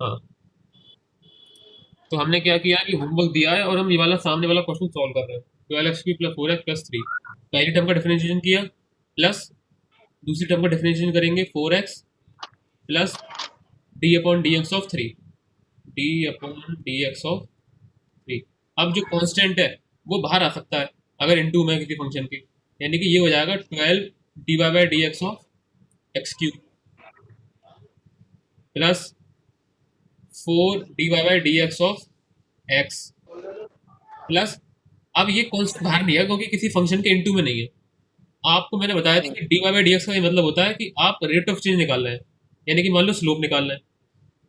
हाँ, तो हमने क्या किया कि होमवर्क दिया है और हम ये वाला सामने वाला क्वेश्चन सॉल्व कर रहे हैं। 12x³ प्लस 4x प्लस 3, पहली टर्म का डिफरेंशिएशन किया, प्लस दूसरी टर्म का डिफरेंशिएशन करेंगे 4x plus D upon d x of 3, D upon d x of 3। अब जो कांस्टेंट है वो बाहर आ सकता है अगर इनटू में किसी फंक्शन के, यानी कि ये हो जाएगा 12 d Y by D x of x³ plus 4 d Y by D x of x plus, अब ये कॉन्स्टेंट बाहर नहीं है क्योंकि किसी फंक्शन के इनटू में नहीं है। आपको मैंने बताया था कि d Y by D x का ये मतलब होता है कि आप रेट ऑफ चेंज निकाल रहे हैं, यानी कि मान लो स्लोप निकाल रहे हैं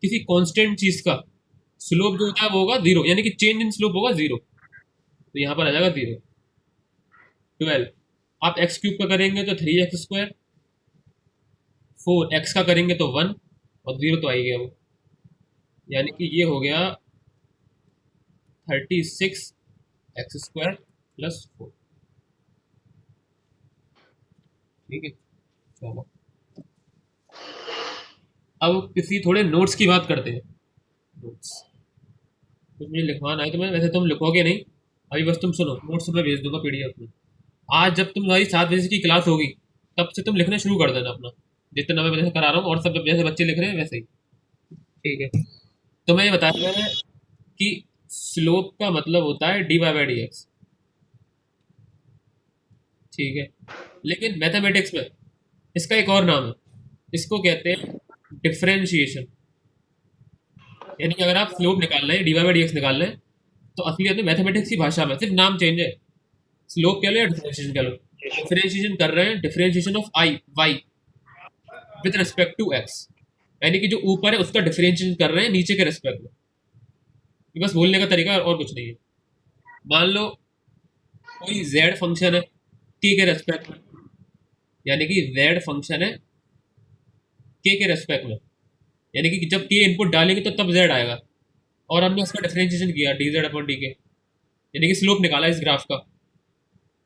किसी कांस्टेंट चीज का। स्लोप जो होता है वो होगा जीरो, यानी कि चेंज इन स्लोप होगा जीरो, तो यहाँ पर आ जाएगा जीरो। 12 आप x³ का करेंगे तो 3x², 4x का करेंगे तो 1, और जीरो तो आ ही गया वो, यानी कि ये हो गया 36x² प्लस 4। ठीक है, चलो अब किसी थोड़े नोट्स की बात करते हैं। नोट्स कुछ मुझे लिखवाना है, तो मैं वैसे तुम लिखोगे नहीं अभी, बस तुम सुनो, नोट्स मैं भेज दूंगा पीडीएफ में। आज जब तुम्हारी 7 बजे की क्लास होगी तब से तुम लिखना शुरू कर देना अपना, जितना मैं वैसे करा रहा हूँ, और सब जब जैसे बच्चे लिख रहे हैं वैसे ही। ठीक है, तो मैं ये बताया है कि स्लोप का मतलब होता है D Y by D x. ठीक है, लेकिन मैथमेटिक्स में इसका एक और नाम है, इसको कहते हैं डिफरेंशिएशन। यानी कि अगर आप स्लोप निकाल रहे हैं, D Y by D x निकाल रहे हैं, तो असलियत में मैथमेटिक्स की भाषा में सिर्फ नाम चेंज है। स्लोप कह लो या डिफरेंशिएशन कह लो, डिफरेंशिएशन कर रहे हैं, differentiation of i y with respect to x, यानी कि जो ऊपर है उसका डिफरेंशिएशन कर रहे हैं नीचे के रिस्पेक्ट में। ये बस बोलने का तरीका है और कुछ नहीं है। मान लो कोई z फंक्शन है k के रेस्पेक्ट में, यानी कि z फंक्शन है k के रेस्पेक्ट में, यानी कि जब k इनपुट डालेंगे तो तब z आएगा, और हमने उसका डिफरेंशिएशन किया dz अपॉन डी के, यानी कि स्लोप निकाला इस ग्राफ का।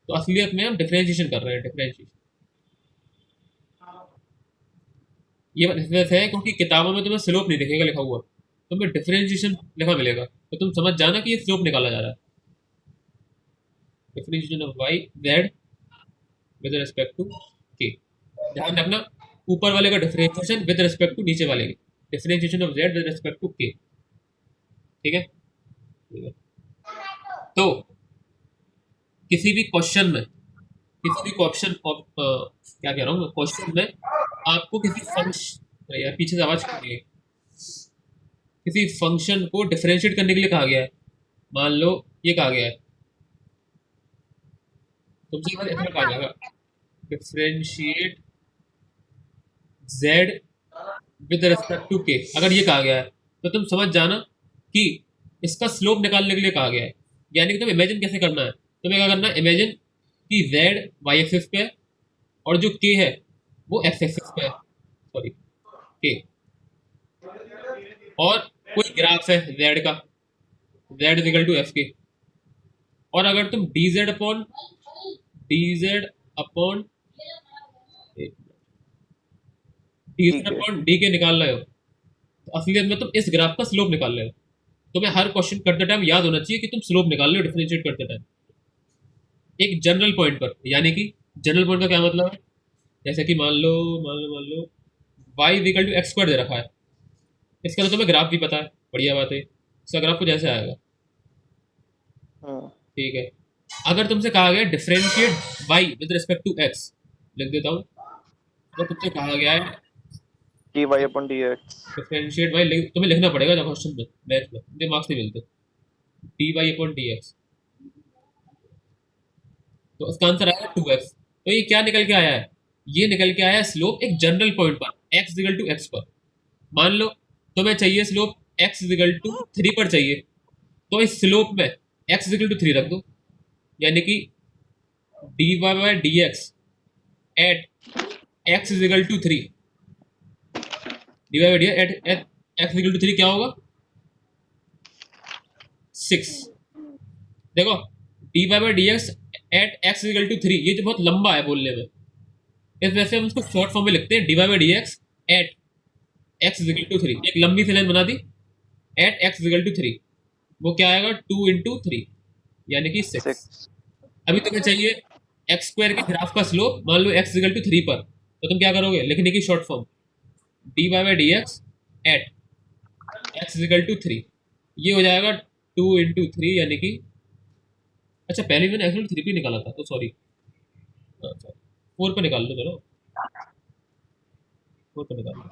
तो असलियत में हम डिफरेंशिएशन कर रहे हैं, डिफरेंशिएशन। ये वैसे है क्योंकि किताबों में तुम्हें स्लोप नहीं दिखेगा लिखा हुआ, तुम्हें डिफरेंशिएशन लिखा मिलेगा, तो तुम समझ जाना कि ये स्लोप निकाला जा रहा है। Differentiation of y z with respect to k, ध्यान रखना ऊपर वाले का डिफरेंशिएशन विद रिस्पेक्ट टू नीचे वाले की, differentiation of z with respect to k. ठीक है, ठीक है। तो किसी भी क्वेश्चन में, किसी भी क्वेश्चन क्या कह रहा हूँ मैं, क्वेश्चन में आपको किसी फंक्शन, यार पीछे से आवाज क्यों नहीं है, किसी फंक्शन को डिफरेंशिएट करने के लिए कहा गया है। मान लो ये कहा गया है, तुमसे एक बार इतना कहा जाएगा differentiate z with respect to k, अगर ये कहा गया है तो तुम समझ जाना कि इसका स्लोप निकालने के लिए कहा गया है। यानी कि तुम्हें इमेजिन कैसे करना है, तुम्हें क्या करना है, इमेजिन कि z y एक्सिस पे है और जो k है वो x एक्सिस पे है, सॉरी k, और कोई ग्राफ है z का, z is equal to f k, और अगर तुम dz अपॉन डी के निकाल रहे हो, तो असलियत में तुम इस ग्राफ का स्लोप निकाल रहे हो। तुम्हें हर क्वेश्चन करते टाइम याद होना चाहिए कि तुम स्लोप निकाल रहे हो डिफरेंशिएट करते टाइम एक जनरल पॉइंट पर। यानी कि जनरल पॉइंट का क्या मतलब है, जैसे कि मान लो y equal to x square दे रखा है, इसका तो तुम्हें ग्राफ भी पता है, बढ़िया बात है, इसका ग्राफ कुछ ऐसे आएगा। हाँ ठीक है, अगर तुमसे कहा गया differentiate y with respect to x, लिख देता हूँ, अगर तुमसे कहा गया है D y upon d x. Differentiate y, तुम्हें लिखना पड़ेगा जब क्वेश्चन में, मैथ में मुझे मार्क्स नहीं मिलते, d y upon d x, तो इसका आंसर आएगा 2x। तो ये क्या निकल के आया है, ये निकल के आया है स्लोप एक जनरल पॉइंट पर x इक्वल टू x पर। मान लो तुम्हें चाहिए स्लोप x इक्वल टू 3 पर चाहिए, तो इस स्लोप में x इक्वल टू 3 रख दो, यानी कि d Y by D x at x equal to 3, d Y by d at x equal to 3 क्या होगा 6। देखो d Y by D x at x equal to 3, ये तो बहुत लंबा है बोलने में, इस वजह से हम इसको शॉर्ट फॉर्म में लिखते हैं D Y by D x at x equal to 3। एक लंबी सी लाइन बना दी, एट एक्स इक्वल टू 3, वो क्या आएगा 2 × 3 यानी कि 6। 6। अभी तुम्हें चाहिए एक्स स्क्वायर के ग्राफ का स्लोप, मान लो एक्स इक्वल टू 3 पर, तो तुम क्या करोगे, लिखने की short form D Y by D x at x equal to 3, ये हो जाएगा 2 × 3 यानी कि, अच्छा पहले मैंने एक्स 3 पे निकाला था तो सॉरी, अच्छा 4 पे निकाल लो, चलो 4 पे निकाल लो,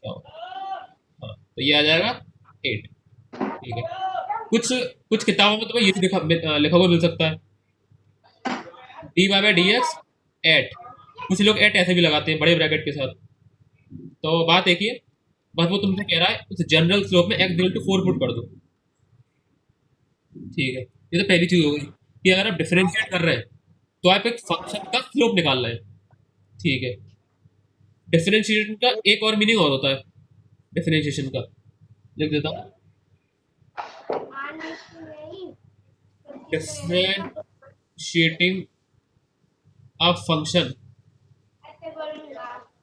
क्या होगा, हाँ तो ये आ जाएगा 8। ठीक है, कुछ कुछ किताबों में तुम्हें ये भी लिखा हुआ मिल सकता है D Y by D x at, कुछ लोग एट ऐसे भी लगाते हैं बड़े ब्रैकेट के साथ। तो बात एक ही है, बस वो तुमसे कह रहा है उस जनरल स्लोप में एक्स इक्वल टू 4 पुट कर दो। ठीक है, ये तो पहली चीज हो गई कि अगर आप डिफरेंशिएट कर रहे हैं तो आप एक फंक्शन का स्लोप निकाल रहे हैं। ठीक है, डिफरेंशिएशन का एक और मीनिंग और होता है, डिफरेंशिएशन का लिख देता हूँ, differentiating a function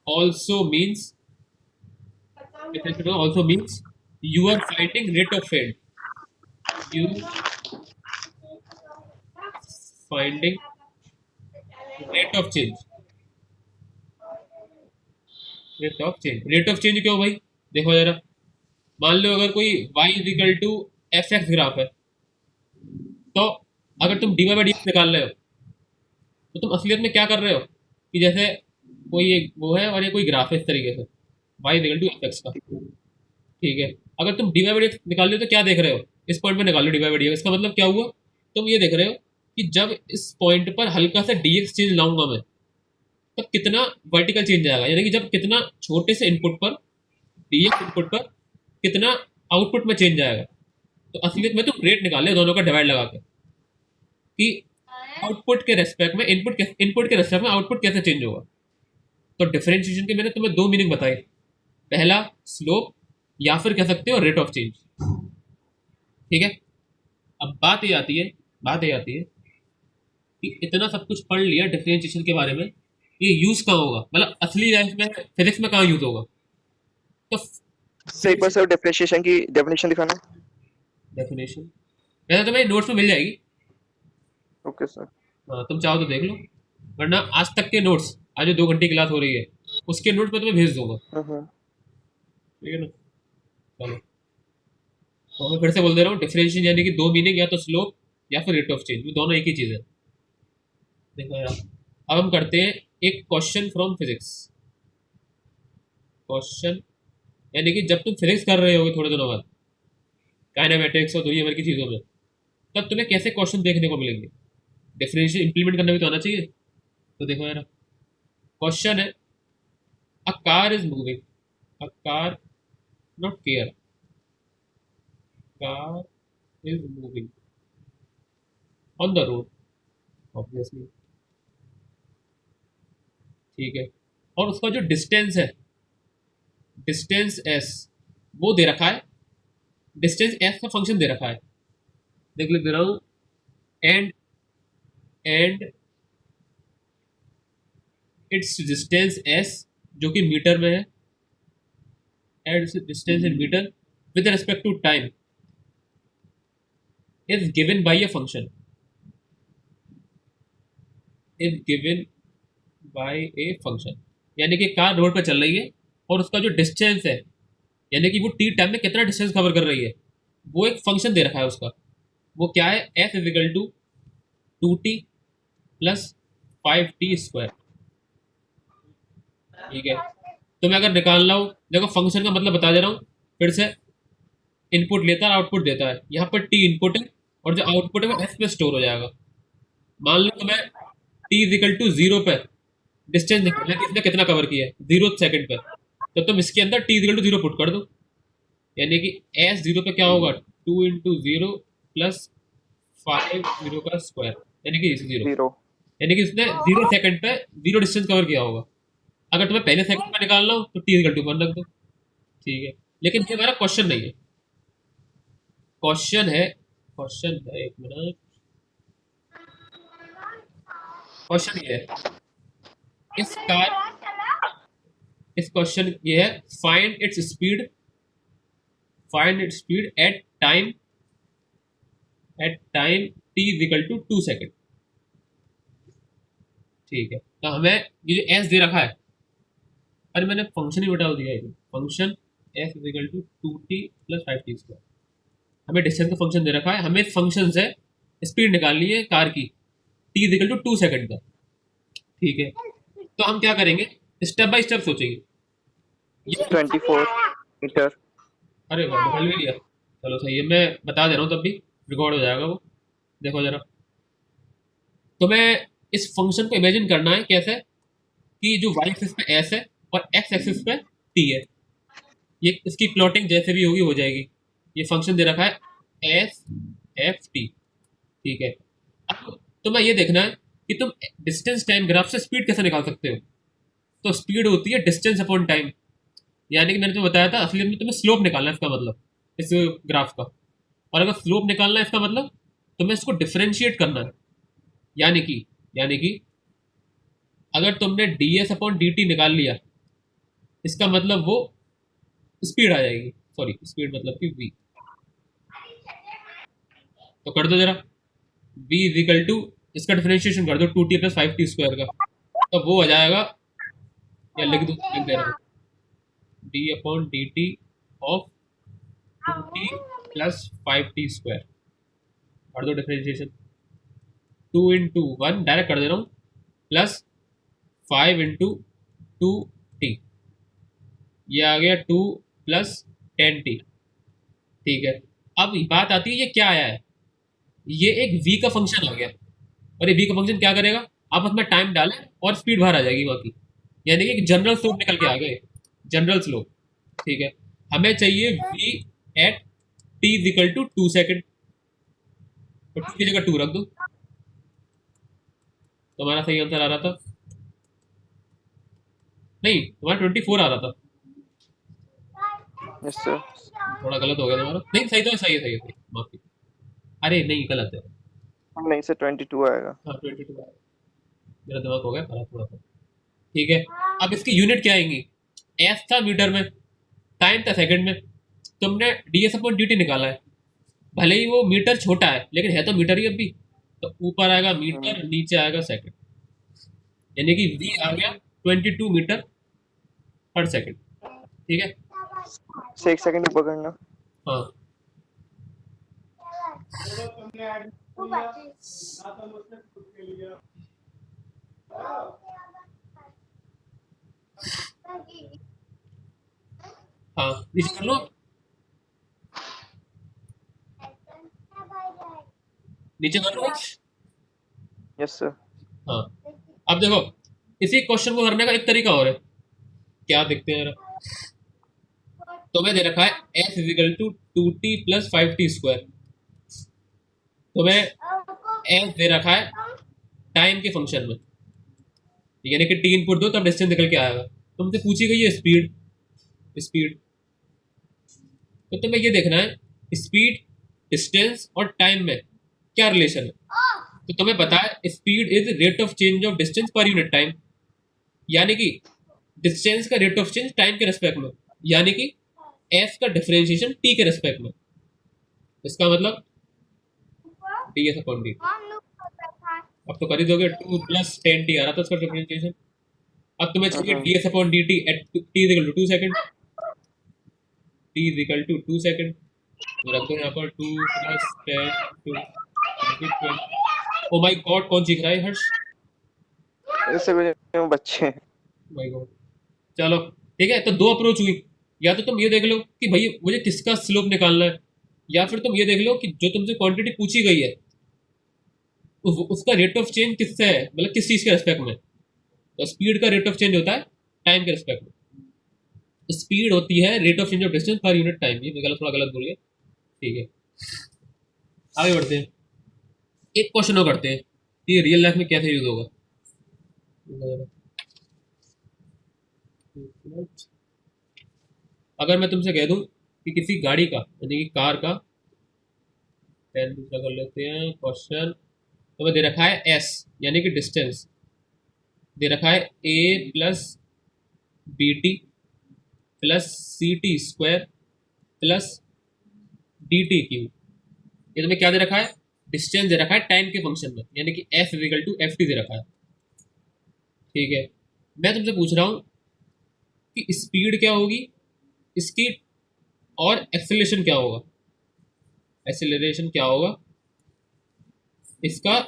also means differentiation also means you are finding rate of failed, you finding rate of change, rate of change क्यों भाई, देखो जरा, मान लो अगर कोई y equal to F X graph है, तो अगर तुम D Y by D x निकाल रहे हो तो तुम असलियत में क्या कर रहे हो कि जैसे कोई एक वो है और ये कोई ग्राफ है इस तरीके से y equal to F X का। ठीक है, अगर तुम D Y by D x निकाल रहे हो तो क्या देख रहे हो, इस पॉइंट पे निकाल लो d Y by D x, इसका मतलब क्या हुआ, तुम ये देख रहे हो कि जब इस पॉइंट पर हल्का सा डी एक्स चेंज लाऊंगा मैं, तब कितना वर्टिकल चेंज आएगा, यानी कि जब कितना छोटे से इनपुट पर डीएक्स इनपुट पर कितना आउटपुट में चेंज आएगा। तो असलियत में तुम रेट निकाले दोनों का डिवाइड लगा के कि आउटपुट के रेस्पेक्ट में इनपुट के रेस्पेक्ट में आउटपुट कैसे चेंज होगा। तो डिफरेंशिएशन के मैंने तुम्हें दो मीनिंग बताई, पहला स्लोप या फिर कह सकते हो रेट ऑफ चेंज। ठीक है, अब बात ये आती है कि इतना सब कुछ पढ़ लिया डिफरेंशिएशन के बारे में, ये यूज कहाँ होगा, मतलब असली लाइफ में फिजिक्स में कहाँ यूज होगा। तो से एक बार सर डिफरेंशिएशन की डेफिनेशन दिखाना। डेफिनेशन वैसे तुम्हें नोट्स में मिल जाएगी, ओके सर। हाँ तुम चाहो तो देख लो, वरना आज तक के नोट्स, आज जो 2 घंटे क्लास हो रही है उसके नोट्स मैं तुम्हें भेज दूंगा। हम्म। ठीक है ना, चलो तो मैं फिर से बोल दे रहा हूँ, डिफरेंशिएशन यानी कि दो मीनिंग, या तो स्लोप या फिर रेट ऑफ चेंज, वो दोनों एक ही चीज़ है। देखो यार, अब हम करते हैं एक क्वेश्चन फ्रॉम फिजिक्स। क्वेश्चन यानी कि जब तुम फिजिक्स कर रहे होगे थोड़े दिनों बाद काइनेमेटिक्स और दुनिया भर की चीज़ों में, तब तुम्हें कैसे क्वेश्चन देखने को मिलेंगे, डिफरेंशियल इंप्लीमेंट करना भी तो आना चाहिए। तो देखो यार, क्वेश्चन है a car is moving, a car not care, car is moving on the road obviously. ठीक है, और उसका जो डिस्टेंस है, डिस्टेंस एस वो दे रखा है, डिस्टेंस एस का फंक्शन दे रखा है, देख लिख दे रहा हूँ, एंड इट्स डिस्टेंस एस जो कि मीटर में है, and distance in metre with respect to time is given by a function, is given by a function. यानी कि कार रोड पर चल रही है और उसका जो डिस्टेंस है, यानी कि वो टी टाइम में कितना डिस्टेंस कवर कर रही है, वो एक फंक्शन दे रखा है उसका, वो क्या है, F equal to 2t plus 5t square. ठीक है, तो मैं अगर निकालना हूँ, देखो फंक्शन का मतलब बता दे रहा हूँ फिर से, इनपुट लेता है आउटपुट देता है, यहाँ पर टी इनपुट है और जो आउटपुट है वो एस पे स्टोर हो जाएगा। मान लो मैं टी इजिकल टू 0 पे डिस्टेंस निकालना है कि इसने कितना कवर किया है 0 सेकंड पे, तो तुम इसके अंदर टी इजिकल टू 0 पुट कर दो, यानी कि एस 0 पे क्या होगा, 2 × 0 प्लस 5 0 का स्क्वायर, यानी कि 0, 0। यानी कि इसने 0 सेकंड पे 0 डिस्टेंस कवर किया होगा। अगर तुम्हें पहले सेकंड में निकालना हो तो टी इक्वल टू 1 रख दो। ठीक है, लेकिन ये हमारा क्वेश्चन नहीं है, क्वेश्चन है एक मिनट, क्वेश्चन ये है, इस कार इस क्वेश्चन ये है, find its speed, find its speed at time t is equal to 2 second. ठीक है, तो हमें ये जो s दे रखा है, अरे मैंने फंक्शन ही बता दिया है, function s is equal to 2t plus 5t²। हमें डिस्टेंस का फंक्शन दे रखा है, हमें इस फंक्शन से स्पीड निकालनी है कार की, t is equal to 2 second का। ठीक है, तो हम क्या करेंगे, स्टेप बाय स्टेप सोचेंगे। ये 24 मीटर। अरे वाह, निकाल भी लिया, चलो सही है, मैं बता दे रहा हूँ तब भी, रिकॉर्ड हो जाएगा वो। देखो जरा, तुम्हें इस फंक्शन को इमेजिन करना है कैसे, कि जो वाई एक्सिस पे एस है और एक्स एक्सिस पे टी है, ये इसकी प्लॉटिंग जैसे भी होगी हो जाएगी। ये फंक्शन दे रखा है एस एफ टी। ठीक है, अब तुम्हें ये देखना है कि तुम डिस्टेंस टाइम ग्राफ से स्पीड कैसे निकाल सकते हो। तो स्पीड होती है डिस्टेंस अपॉन टाइम, यानी कि मैंने तुम्हें बताया था असली में तुम्हें स्लोप निकालना है इसका मतलब, इस ग्राफ का। और अगर स्लोप निकालना है इसका मतलब तुम्हें इसको डिफरेंशिएट करना है, यानी कि अगर तुमने D S upon D T निकाल लिया, इसका मतलब वो स्पीड आ जाएगी, सॉरी स्पीड मतलब कि वी। तो कर दो जरा, v इज इक्वल टू, इसका डिफरेंशिएशन कर दो 2t प्लस 5t² का, तो वो आ जाएगा, या लिख दे रहा हूँ, d upon D T of 2t plus 5t²। कर दो डिफरेंशिएशन, 2 × 1 डायरेक्ट कर दे रहा हूँ, प्लस 5 × 2t, ये आ गया 2 प्लस 10t। ठीक है, अब बात आती है ये क्या आया है, ये एक v का फंक्शन आ गया, और ये v का फंक्शन क्या करेगा, आप उसमें टाइम डालें और स्पीड बाहर आ जाएगी वहाँ की, यानी कि एक जनरल स्लोप निकल के आ गए, जनरल स्लोप। ठीक है, हमें चाहिए v at t is equal to 2 second, तो t की जगह 2 रख दो, तुम्हारा सही आंसर आ रहा था, नहीं तुम्हारा 24 आ रहा था, यस सर। थोड़ा गलत हो गया तुम्हारा, नहीं सही तो है, सही है, माफी, अरे नहीं गलत है, नहीं सर 22 आएगा। हाँ 22 आ रहा है। मेरा दिमाग हो गया खराब थोड़ा सा। ठीक है, अब इसकी यूनिट क्या आएंगी, एस था मीटर में, टाइम था सेकंड में, तुमने D S upon D T निकाला है, भले ही वो मीटर छोटा है लेकिन है तो मीटर ही अब भी, तो ऊपर आएगा मीटर, नीचे आएगा सेकंड, यानी कि वी आ गया 22 मीटर पर सेकंड। ठीक है, से 1 सेकंड ऊपर करना। हाँ हाँ, नीचे कर लो, नीचे कर लो, यस सर। हाँ। अब देखो, इसी क्वेश्चन को करने का एक तरीका और है, क्या देखते हैं जरा, तुम्हें दे रखा है S is equal to 2t plus 5t², तुम्हें एस दे रखा है टाइम के फंक्शन में, यानी कि टी इनपुट दो तब डिस्टेंस निकल के आएगा, तुमसे पूछी गई है स्पीड, स्पीड, तो तुम्हें ये देखना है स्पीड डिस्टेंस और टाइम में क्या रिलेशन है। तो तुम्हें पता है speed is rate of change of distance per unit time, यानी कि डिस्टेंस का रेट ऑफ चेंज टाइम के रेस्पेक्ट में, यानी कि एस का डिफरेंशिएशन टी के रेस्पेक्ट में, इसका मतलब डी एस अपॉन डी। अब तो कर ही दोगे, 2 प्लस 10t आ रहा था उसका डिफरेंशिएशन, अब तुम्हें चाहिए D S upon D T at T is equal to 2 second, T is equal to 2 second, तो रख दो यहाँ पर 2 प्लस 10 2 ओ माय गॉड, कौन सीख रहा है हर्ष, ऐसे भी बच्चे हैं। My God. चलो ठीक है, तो दो अप्रोच हुई, या तो तुम ये देख लो कि भाई मुझे किसका स्लोप निकालना है, या फिर तुम ये देख लो कि जो तुमसे क्वांटिटी पूछी गई है उसका रेट ऑफ चेंज किससे है, मतलब किस चीज के रेस्पेक्ट में। तो स्पीड का रेट ऑफ चेंज होता है टाइम के रेस्पेक्ट में, स्पीड होती है rate of change of distance per unit time, ये मैं थोड़ा गलत बोल गया। ठीक है, आगे बढ़ते हैं, एक क्वेश्चन और करते हैं, ये रियल लाइफ में कैसे यूज होगा। अगर मैं तुमसे कह दूं कि किसी गाड़ी का यानी कि कार का, पेन दूसरा कर लेते हैं क्वेश्चन, तो मैं दे रखा है एस यानी कि डिस्टेंस, दे रखा है a plus b t plus c t square plus d t cube. ये तुम्हें क्या दे रखा है? डिस्टेंस दे रखा है टाइम के फंक्शन में, यानी कि f equal to f t दे रखा है। ठीक है, मैं तुमसे पूछ रहा हूँ कि स्पीड क्या होगी इसकी और एक्सेलरेशन क्या होगा। एक्सेलरेशन क्या होगा इसका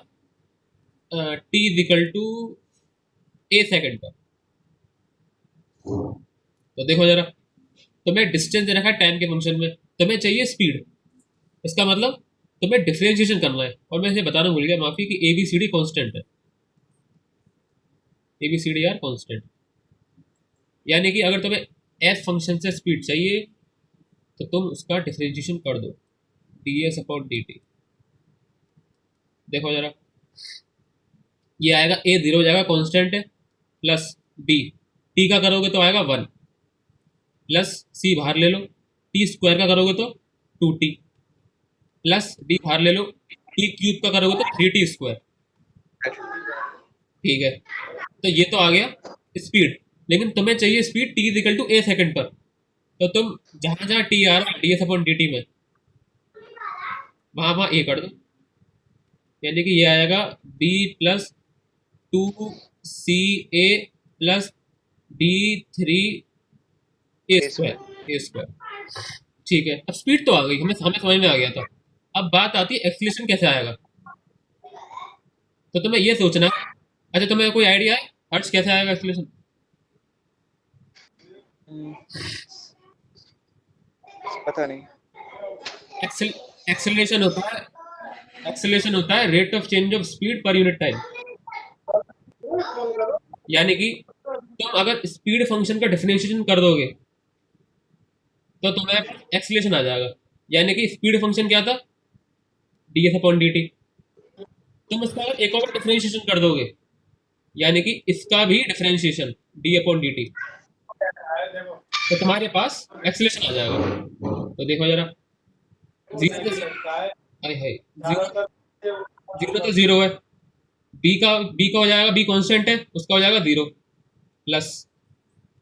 T equal to a second पर। तो देखो जरा, तुम्हें डिस्टेंस दे रखा है टाइम के फंक्शन में, तुम्हें चाहिए स्पीड। इसका मतलब तुम्हें डिफरेंशिएशन करना है। और मैं इसे बताना भूल गया, माफी, कि a b c d constant है। A b c d are constant, यानी कि अगर तुम्हें एफ फंक्शन से स्पीड चाहिए तो तुम उसका डिफरेंशिएशन कर दो, D S upon D T. देखो जरा, ये आएगा ए जीरो हो जाएगा, कॉन्स्टेंट है, प्लस बी टी का करोगे तो आएगा वन, प्लस सी बाहर ले लो, टी स्क्वायर का करोगे तो टू टी, प्लस डी बाहर ले लो, टी क्यूब का करोगे तो थ्री टी स्क्वायर। ठीक है, तो ये तो आ गया स्पीड। लेकिन तुम्हें चाहिए speed T equal to a second पर। तो तुम जहां जहां टी आ रहा है D S upon D T में, वहां वहां ए कर दो, यानी कि ये आएगा बी प्लस टू सी ए प्लस डी थ्री ए स्क्वायर, ए स्क्वायर। ठीक है, अब स्पीड तो आ गई, हमें हमें समझ में आ गया था। अब बात आती है एक्सलेशन कैसे आएगा। तो तुम्हें ये सोचना है, अच्छा तुम्हें कोई आइडिया है हर्ट्ज कैसे आएगा एक्सलेशन? पता नहीं। एक्सेल एक्सेलरेशन होता है, एक्सेलरेशन होता है rate of change of speed per unit time. यानी कि तुम अगर स्पीड फंक्शन का डिफरेंशिएशन कर दोगे तो तुम्हें एक्सेलरेशन आ जाएगा। यानी कि स्पीड फंक्शन क्या था? D S upon D T. तुम इसका अगर एक और डिफरेंशिएशन कर दोगे, यानी कि इसका भी differentiation D upon D T, तो तुम्हारे पास एक्सेलरेशन आ जाएगा। तो देखो जरा, जीरो तो अरे है, जीरो, जीरो तो जीरो है, बी का हो जाएगा, बी कांस्टेंट है, उसका हो जाएगा जीरो, प्लस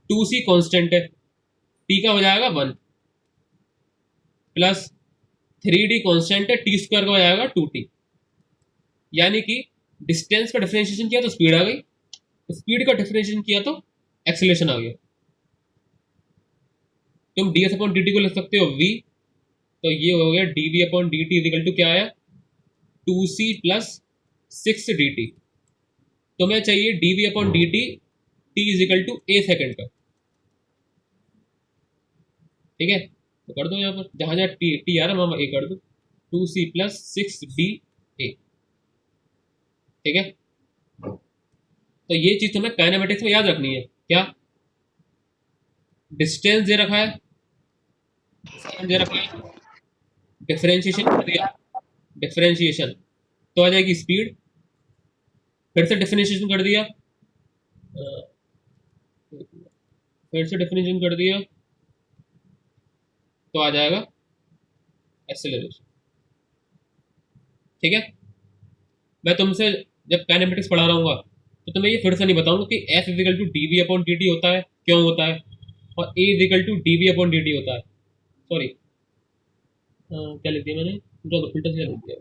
टू सी कांस्टेंट है, टी का हो जाएगा one, plus three D constant है, टी स्क्वायर का हो जाएगा टू टी। यानी कि डिस्टेंस का डिफरेंशिएशन किया तो स्पीड आ गई, स्पीड का डिफरेंशिएशन किया तो एक्सेलरेशन आ गया। तुम D S upon D T को लिख सकते हो वी, तो ये हो गया D we upon D T equal to क्या आया? Two C plus six D T. तुम्हें चाहिए D we upon D T, T equal to a second का। ठीक है, तो कर दो यहाँ पर, जहां जहां टी टी आ रहा है वहां ए कर दो, two C plus six D A. ठीक है, तो ये चीज तुम्हें काइनेमेटिक्स में याद रखनी है। क्या? डिस्टेंस दे रखा है, डिस्टेंस दे रखा है, डिफरेंशिएशन कर दिया, डिफरेंशिएशन तो आ जाएगी स्पीड, फिर से डिफरेंशिएशन कर दिया, फिर से डिफरेंशिएशन कर दिया तो आ जाएगा एक्सेलरेशन। ठीक है, मैं तुमसे जब काइनेमेटिक्स पढ़ा रहा हूँ तो तुम्हें ये फिर से नहीं बताऊंगा कि f equal to d we upon D t होता है, क्यों होता है, और a equal to d we upon D t होता है। सॉरी, क्या लिख दिया मैंने, जो उल्टा सीधा लिख दिया।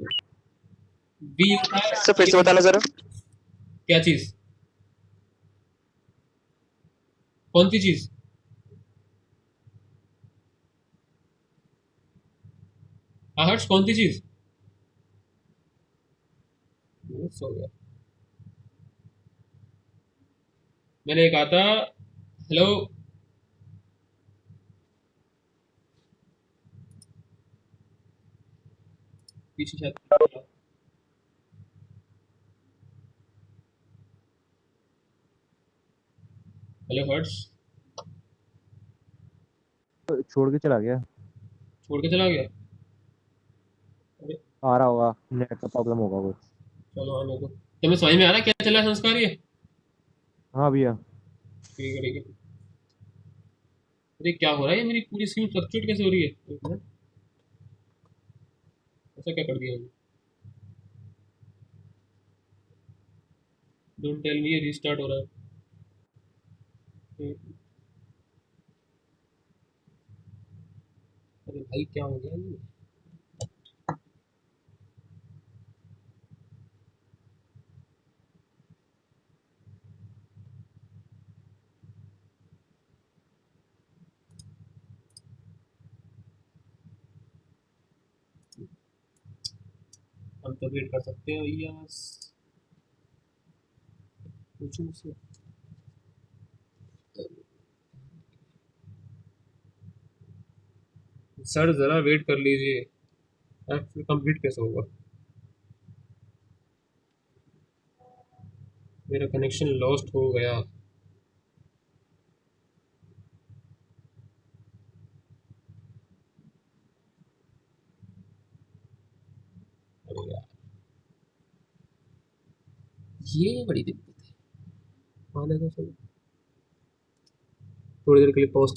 वी होता है, सर फिर से बताना जरा। क्या चीज, कौन सी चीज? हाँ हर्ष, कौन सी चीज? सो गया, मैंने कहा था हेलो, पीछे शायद, हेलो हर्ष, छोड़ के चला गया। छोड़ के चला गया। अरे आ रहा होगा, नेट का प्रॉब्लम होगा कुछ। चलो आने दो, तुम्हें समझ में आ रहा है क्या चला है संस्कार ये? हाँ भैया। ठीक है ठीक है। अरे क्या हो रहा है, ये मेरी पूरी स्क्रीन फ्लक्चुएट कैसे हो रही है? एक मिनट, ऐसा क्या कर दिया मैंने? डोंट टेल मी ये रीस्टार्ट हो रहा है। अरे भाई क्या हो गया ये? हम तो वेट कर सकते हैं भैया बस। पूछो मुझसे। सर जरा वेट कर लीजिए। यार फिर कंप्लीट कैसे होगा? मेरा कनेक्शन लॉस्ट हो गया। अरे यार, ये बड़ी दिक्कत है। आने दो, चलो थोड़ी देर के लिए पॉज